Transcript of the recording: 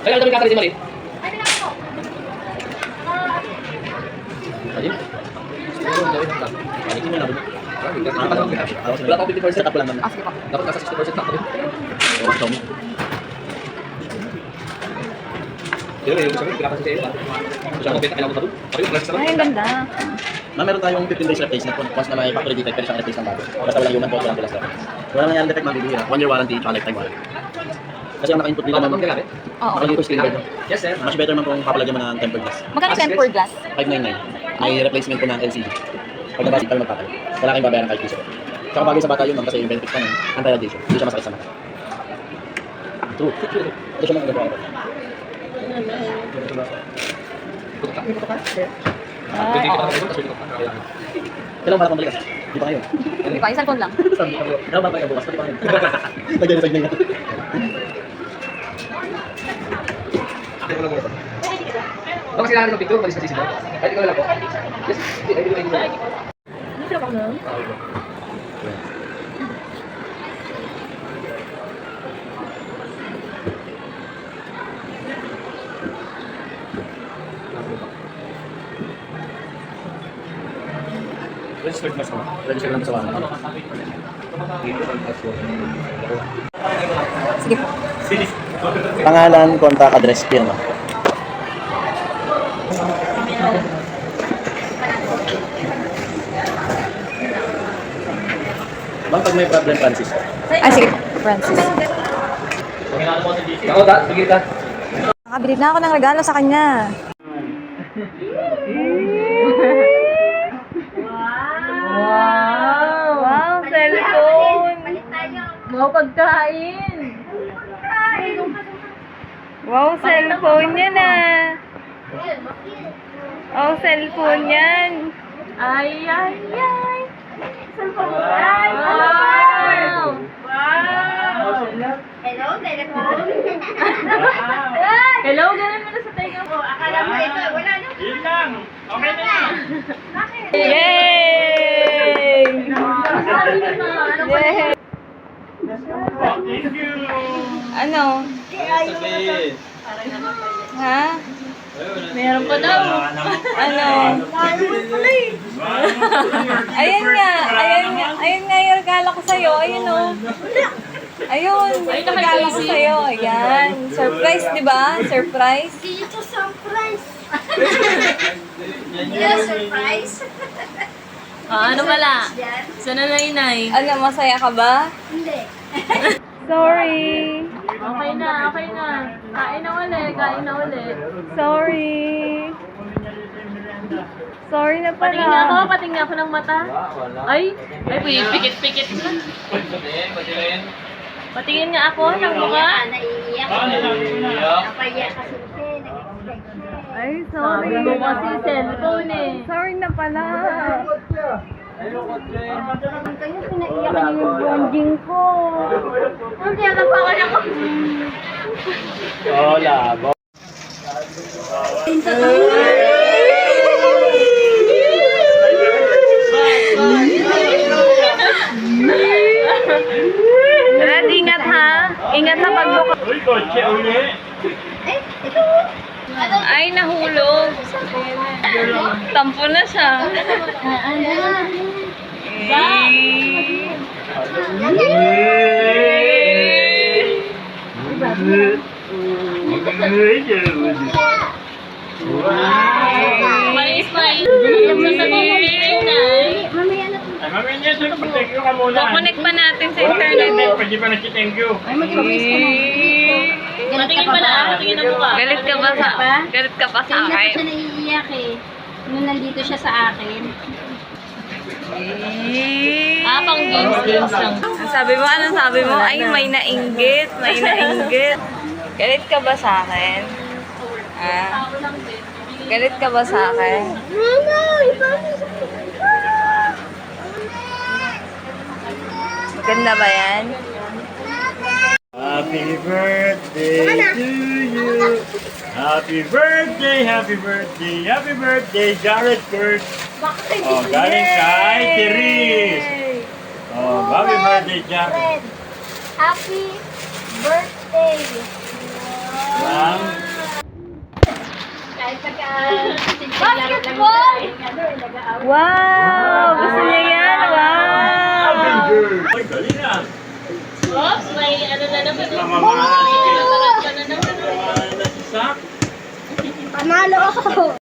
Kaya kami kakali si Mali. Ayun. Wala pa 50% ako lang naman. Dapat nasa 60% ako. Ay, ang ganda. Meron tayong 15 days replace na once na may factory defect, pwede siyang replace ng bago. Basta wala human fault, walang bilas replace. Wala nangyari defect, mabibihira. 1 year warranty, tsaka lifetime warranty. Kasi ang naka-input nila naman, naka-input screen guard. Yes, sir. Much better man kung papalagyan mo ng tempered glass. Magkano tempered glass? 599. May replacement po ng LCD. Pag nabasig kayo magpapay. Wala kayong babayaran kahit piso. Tsaka bagay sa bata yun, kasi yung benefits pa nun, anti-radiation. Hindi siya masakit sa mata. True. Ito siya mga nagawa ko. Kailangan para pambalik kasi. Di pa ngayon. Hindi pa, isang phone lang. Kailangan para pagkabukas. Di pa ngayon. Nag-resign na nga. Bakit sila ng picture? Malis kasi sila. Ay, ikaw lang po. Yes. Ay, ikaw lang. Hindi sila pa nun? Registered na sa mga. Registered na sa mga. Sige po. Pangalan, contact, address, firma. Bang pag may problem, Francis. Ay, sige po. Francis. Ako, tigil ka. Nakabili na ako ng regalo sa kanya. Wow, cellphone. Wow, pagkain. Wow, cellphone yan ah. Wow, cellphone yan. Ay, ay, ay. Cellphone. Ay, wow. Wow. Hello, telephone. Hello, ganun mo na sa tayo ko. Akala mo ito, wala na. Yun lang. Okay na yan. Bakit? Yay! Yay! Thank you. Ano? Ha? Meron pa daw. Ano? Ayan nga. Ayan nga. Ayun nga yung regalo ko sa'yo. Ayun o. Ayun. Yung regalo ko sa'yo. Ayan. Surprise, di ba? Surprise. Dito surprise. Surprise. Ano pala? Yan. Sana na inay? Ano, masaya ka ba? Hindi. Sorry. Okay na, okay na. Kain na ulit, kain na ulit. Sorry. Sorry na Patingin nga ako, pala. patingin nga ako ng mata. Ay, pikit-pikit na. Patingin nga ako ng mukha. Naiiyak. Napaiyak kasi siya. Nag-expect siya. Ay, Sabi sorry. ko kasi cellphone eh. Sorry na pala. Kayo pinaiyakan niyo yung bonding ko. Hindi, napawan ako. Hola, bo. Red, ingat ha. Ingat sa pagbuka. Uy, kotse uli. Eh, ito. Ay, nahulog. Tampo na siya. Smile, smile. Yung sasabihin na. Mamaya na. Ay, mamaya niya, thank you ka muna. Connect pa natin sa internet. Pwede pa na si thank you. Patingin pa na, patingin na mukha. Galit ka ba sa Galit ka pa sa Kaya na akin? siya naiiyak eh. Nung nandito siya sa akin. Pang games lang. Ang sabi mo? Anong sabi mo? Ay, may nainggit. May nainggit. Galit ka ba sa akin? Ah? Galit ka ba sa akin? Mama, iba na sa Maganda ba yan? Happy birthday to you. Happy birthday, happy birthday, happy birthday, Jared Kurt. Oh, galing kay Therese. Oh, happy birthday, Jared. Happy birthday. From Basketball! Wow! Gusto niya yan? Wow! Ay, galing ah. Oops, may ano na naman. Namamahal si Ken. May naman na naman. Namamahal na si Sak. Panalo ako.